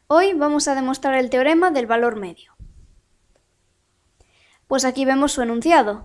Hoy vamos a demostrar el teorema del valor medio. Pues aquí vemos su enunciado.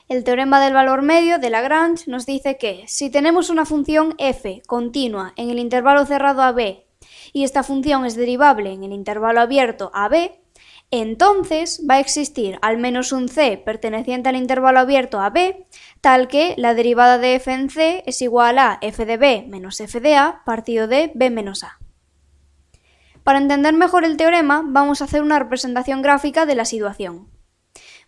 El teorema del valor medio de Lagrange nos dice que si tenemos una función f continua en el intervalo cerrado a b y esta función es derivable en el intervalo abierto a b, entonces va a existir al menos un c perteneciente al intervalo abierto a b, tal que la derivada de f en c es igual a f de b menos f de a partido de b menos a. Para entender mejor el teorema, vamos a hacer una representación gráfica de la situación.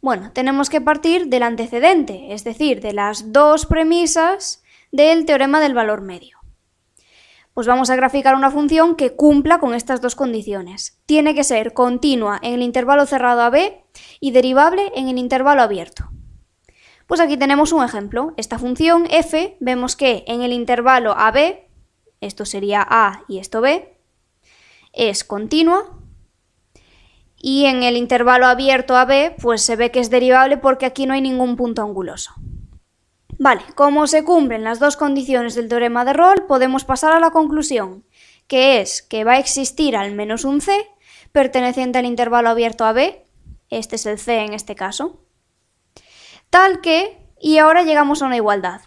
Bueno, tenemos que partir del antecedente, es decir, de las dos premisas del teorema del valor medio. Pues vamos a graficar una función que cumpla con estas dos condiciones. Tiene que ser continua en el intervalo cerrado a b y derivable en el intervalo abierto. Pues aquí tenemos un ejemplo. Esta función f, vemos que en el intervalo ab, esto sería a y esto b, es continua, y en el intervalo abierto a b, pues se ve que es derivable porque aquí no hay ningún punto anguloso. Vale, como se cumplen las dos condiciones del teorema de Rolle, podemos pasar a la conclusión, que es que va a existir al menos un c perteneciente al intervalo abierto a b, este es el c en este caso, tal que, y ahora llegamos a una igualdad.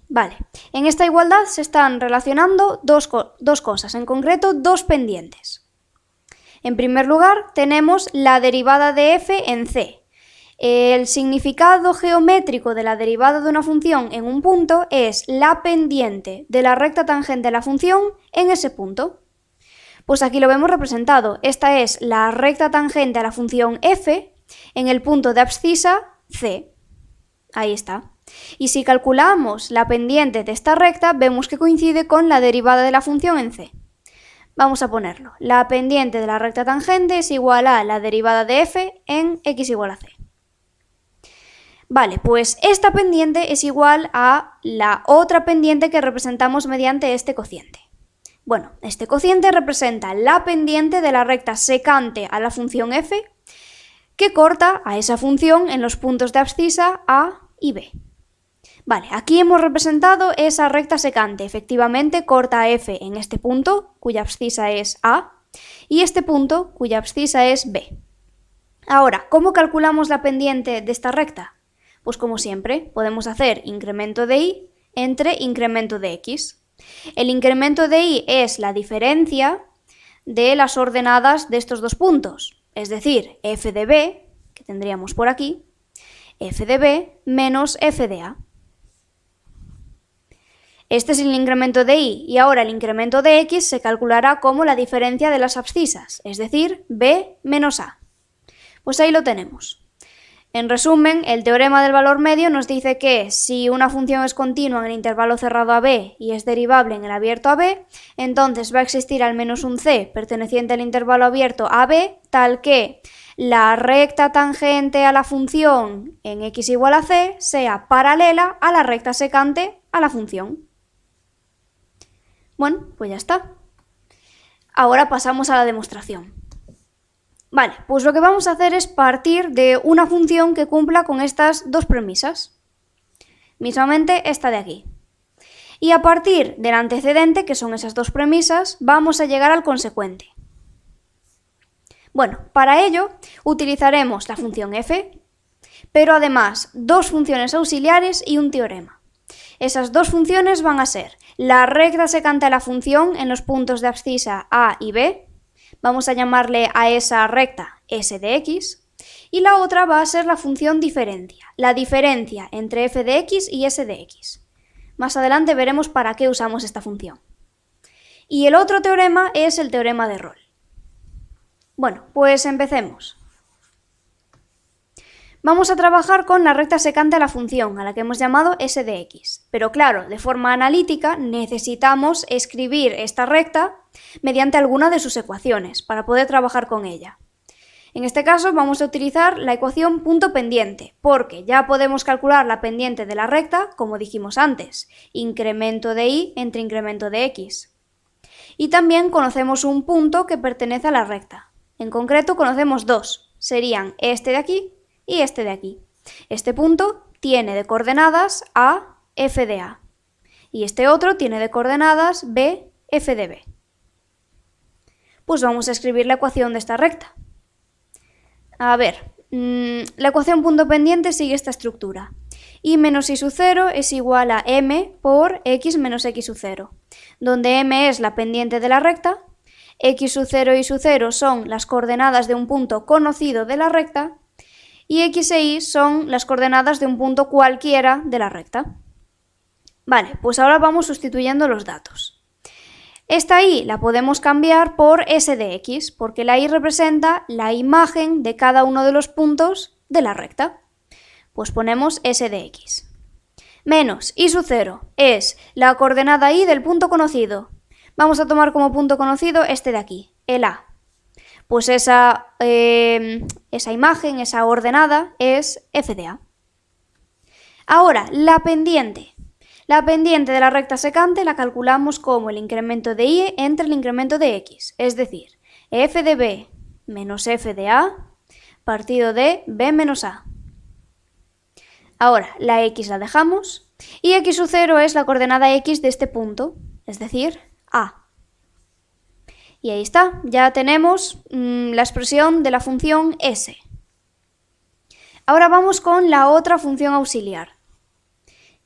Vale, en esta igualdad se están relacionando dos cosas, en concreto dos pendientes. En primer lugar, tenemos la derivada de f en c. El significado geométrico de la derivada de una función en un punto es la pendiente de la recta tangente a la función en ese punto. Pues aquí lo vemos representado. Esta es la recta tangente a la función f en el punto de abscisa c. Ahí está. Y si calculamos la pendiente de esta recta, vemos que coincide con la derivada de la función en c. Vamos a ponerlo. La pendiente de la recta tangente es igual a la derivada de f en x igual a c. Vale, pues esta pendiente es igual a la otra pendiente que representamos mediante este cociente. Bueno, este cociente representa la pendiente de la recta secante a la función f que corta a esa función en los puntos de abscisa a y b. Vale, aquí hemos representado esa recta secante. Efectivamente, corta a f en este punto, cuya abscisa es a, y este punto, cuya abscisa es b. Ahora, ¿cómo calculamos la pendiente de esta recta? Pues como siempre, podemos hacer incremento de y entre incremento de x. El incremento de y es la diferencia de las ordenadas de estos dos puntos, es decir, f de b, que tendríamos por aquí, f de b menos f de a. Este es el incremento de y ahora el incremento de x se calculará como la diferencia de las abscisas, es decir, b menos a. Pues ahí lo tenemos. En resumen, el teorema del valor medio nos dice que si una función es continua en el intervalo cerrado a b y es derivable en el abierto a b, entonces va a existir al menos un c perteneciente al intervalo abierto a b, tal que la recta tangente a la función en x igual a c sea paralela a la recta secante a la función. Bueno, pues ya está. Ahora pasamos a la demostración. Vale, pues lo que vamos a hacer es partir de una función que cumpla con estas dos premisas. Mismamente esta de aquí. Y a partir del antecedente, que son esas dos premisas, vamos a llegar al consecuente. Bueno, para ello utilizaremos la función f, pero además dos funciones auxiliares y un teorema. Esas dos funciones van a ser la recta secante a la función en los puntos de abscisa a y b, vamos a llamarle a esa recta s de x, y la otra va a ser la función diferencia, la diferencia entre f de x y s de x. Más adelante veremos para qué usamos esta función. Y el otro teorema es el teorema de Rolle. Bueno, pues empecemos. Vamos a trabajar con la recta secante a la función, a la que hemos llamado s de x. Pero claro, de forma analítica necesitamos escribir esta recta mediante alguna de sus ecuaciones para poder trabajar con ella. En este caso vamos a utilizar la ecuación punto pendiente, porque ya podemos calcular la pendiente de la recta, como dijimos antes, incremento de y entre incremento de x. Y también conocemos un punto que pertenece a la recta. En concreto conocemos dos, serían este de aquí y este de aquí. Este punto tiene de coordenadas a f de a y este otro tiene de coordenadas b f de b. pues vamos a escribir la ecuación de esta recta. A ver, la ecuación punto pendiente sigue esta estructura. Y menos y sub 0 es igual a m por x menos x sub 0, donde m es la pendiente de la recta, x sub 0 y sub 0 son las coordenadas de un punto conocido de la recta, y x e y son las coordenadas de un punto cualquiera de la recta. Vale, pues ahora vamos sustituyendo los datos. Esta y la podemos cambiar por s de x, porque la y representa la imagen de cada uno de los puntos de la recta. Pues ponemos s de x. Menos y sub 0 es la coordenada y del punto conocido. Vamos a tomar como punto conocido este de aquí, el a. Pues esa imagen, esa ordenada, es f de a. Ahora, la pendiente. La pendiente de la recta secante la calculamos como el incremento de y entre el incremento de x, es decir, f de b menos f de a partido de b menos a. Ahora, la x la dejamos y x sub 0 es la coordenada x de este punto, es decir, a. Y ahí está, ya tenemos la expresión de la función s. Ahora vamos con la otra función auxiliar.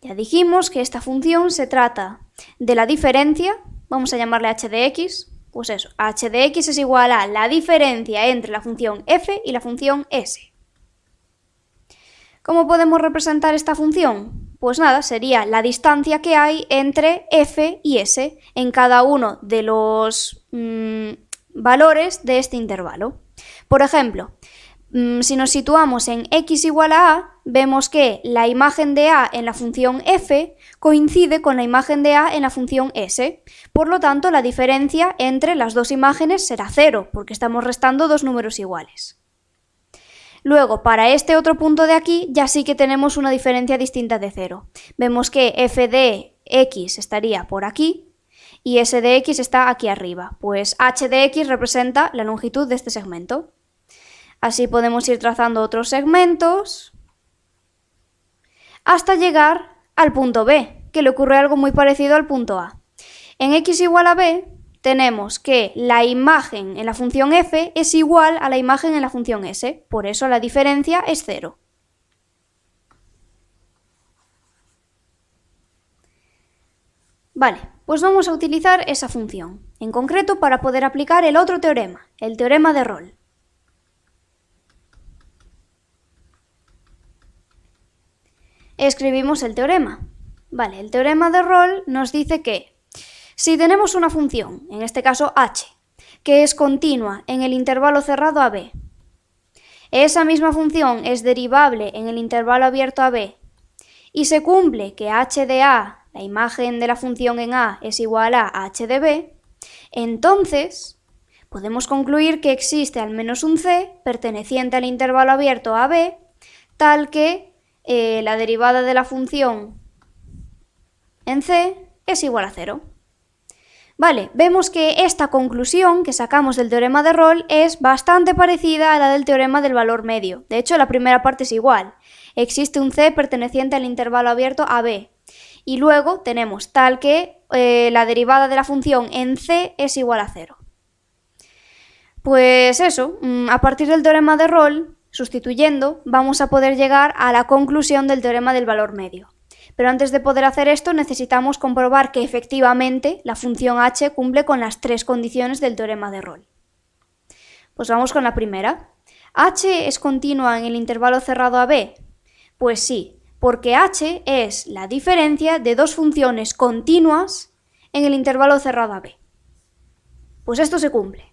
Ya dijimos que esta función se trata de la diferencia, vamos a llamarle h de x, pues eso, h de x es igual a la diferencia entre la función f y la función s. ¿Cómo podemos representar esta función? Pues nada, sería la distancia que hay entre f y s en cada uno de los valores de este intervalo. Por ejemplo, si nos situamos en x igual a a, vemos que la imagen de a en la función f coincide con la imagen de a en la función s. Por lo tanto, la diferencia entre las dos imágenes será 0, porque estamos restando dos números iguales. Luego, para este otro punto de aquí, ya sí que tenemos una diferencia distinta de 0. Vemos que f de x estaría por aquí y s de x está aquí arriba. Pues h de x representa la longitud de este segmento. Así podemos ir trazando otros segmentos hasta llegar al punto B, que le ocurre algo muy parecido al punto A. En x igual a b tenemos que la imagen en la función f es igual a la imagen en la función s, por eso la diferencia es 0. Vale, pues vamos a utilizar esa función, en concreto para poder aplicar el otro teorema, el teorema de Rolle. Escribimos el teorema. Vale, el teorema de Rolle nos dice que si tenemos una función, en este caso h, que es continua en el intervalo cerrado a b, esa misma función es derivable en el intervalo abierto a b, y se cumple que h de a, la imagen de la función en a, es igual a h de b, entonces podemos concluir que existe al menos un c perteneciente al intervalo abierto a b, tal que la derivada de la función en c es igual a 0. Vale, vemos que esta conclusión que sacamos del teorema de Rolle es bastante parecida a la del teorema del valor medio. De hecho, la primera parte es igual. Existe un c perteneciente al intervalo abierto a b. Y luego tenemos tal que la derivada de la función en c es igual a 0. Pues eso, a partir del teorema de Rolle, sustituyendo, vamos a poder llegar a la conclusión del teorema del valor medio. Pero antes de poder hacer esto necesitamos comprobar que efectivamente la función h cumple con las tres condiciones del teorema de Rolle. Pues vamos con la primera. ¿H es continua en el intervalo cerrado a b? Pues sí, porque h es la diferencia de dos funciones continuas en el intervalo cerrado a b. Pues esto se cumple.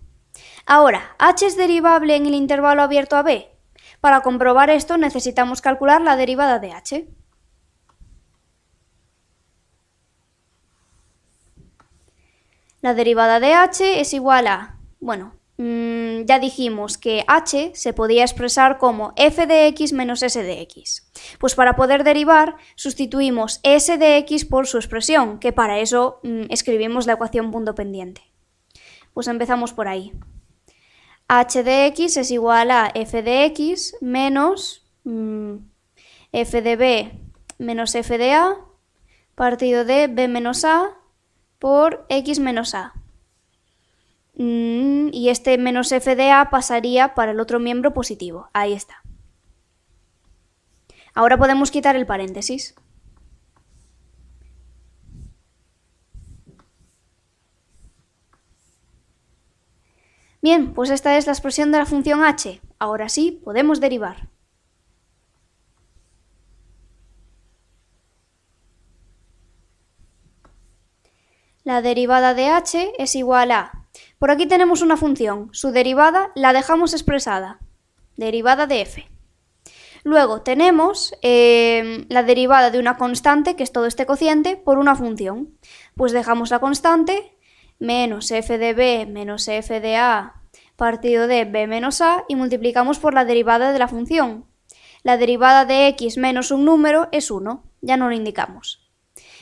Ahora, ¿h es derivable en el intervalo abierto a b? Para comprobar esto necesitamos calcular la derivada de h. La derivada de h es igual a, ya dijimos que h se podía expresar como f de x menos s de x. Pues para poder derivar sustituimos s de x por su expresión, que para eso escribimos la ecuación punto pendiente. Pues empezamos por ahí. H de x es igual a f de x menos f de b menos f de a partido de b menos a por x menos a. y este menos f de a pasaría para el otro miembro positivo. Ahí está. Ahora podemos quitar el paréntesis. Bien, pues esta es la expresión de la función h. Ahora sí, podemos derivar. La derivada de h es igual a... Por aquí tenemos una función, su derivada la dejamos expresada, derivada de f. Luego tenemos la derivada de una constante, que es todo este cociente, por una función. Pues dejamos la constante, menos f de b menos f de a partido de b menos a, y multiplicamos por la derivada de la función. La derivada de x menos un número es 1, ya no lo indicamos.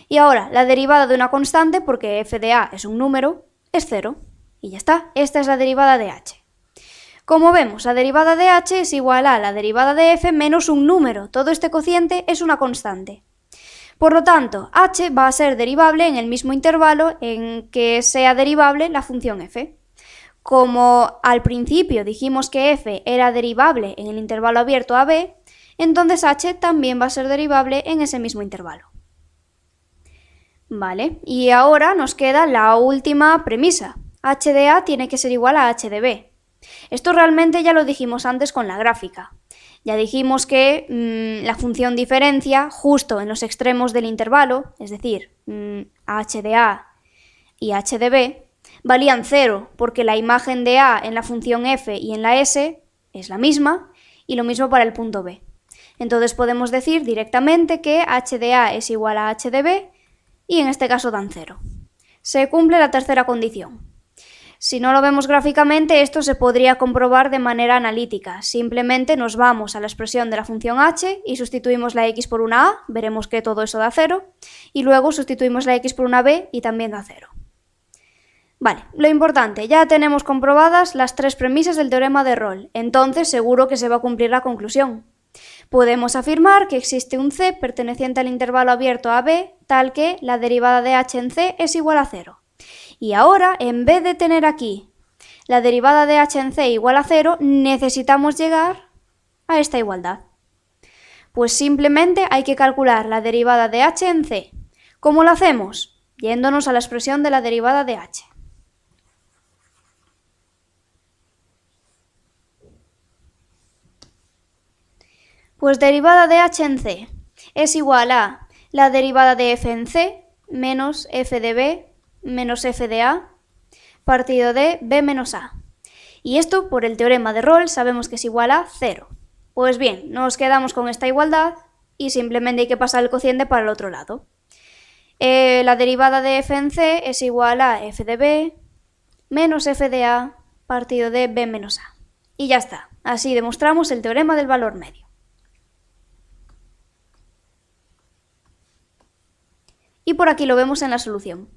Y ahora, la derivada de una constante, porque f de a es un número, es 0. Y ya está, esta es la derivada de h. Como vemos, la derivada de h es igual a la derivada de f menos un número. Todo este cociente es una constante. Por lo tanto, h va a ser derivable en el mismo intervalo en que sea derivable la función f. Como al principio dijimos que f era derivable en el intervalo abierto a b, entonces h también va a ser derivable en ese mismo intervalo. Vale, y ahora nos queda la última premisa. H de a tiene que ser igual a h de b. Esto realmente ya lo dijimos antes con la gráfica. Ya dijimos que la función diferencia justo en los extremos del intervalo, es decir, h de a y h de b, valían 0, porque la imagen de a en la función f y en la s es la misma, y lo mismo para el punto b. Entonces podemos decir directamente que h de a es igual a h de b, y en este caso dan 0. Se cumple la tercera condición. Si no lo vemos gráficamente, esto se podría comprobar de manera analítica. Simplemente nos vamos a la expresión de la función h y sustituimos la x por una a, veremos que todo eso da 0, y luego sustituimos la x por una b y también da 0. Vale, lo importante, ya tenemos comprobadas las 3 premisas del teorema de Rolle, entonces seguro que se va a cumplir la conclusión. Podemos afirmar que existe un c perteneciente al intervalo abierto a b, tal que la derivada de h en c es igual a 0. Y ahora, en vez de tener aquí la derivada de h en c igual a 0, necesitamos llegar a esta igualdad. Pues simplemente hay que calcular la derivada de h en c. ¿Cómo lo hacemos? Yéndonos a la expresión de la derivada de h. Pues derivada de h en c es igual a la derivada de f en c menos f de b menos f de a partido de b menos a. Y esto, por el teorema de Rolle, sabemos que es igual a 0. Pues bien, nos quedamos con esta igualdad y simplemente hay que pasar el cociente para el otro lado. La derivada de f en c es igual a f de b menos f de a partido de b menos a. Y ya está. Así demostramos el teorema del valor medio. Y por aquí lo vemos en la solución.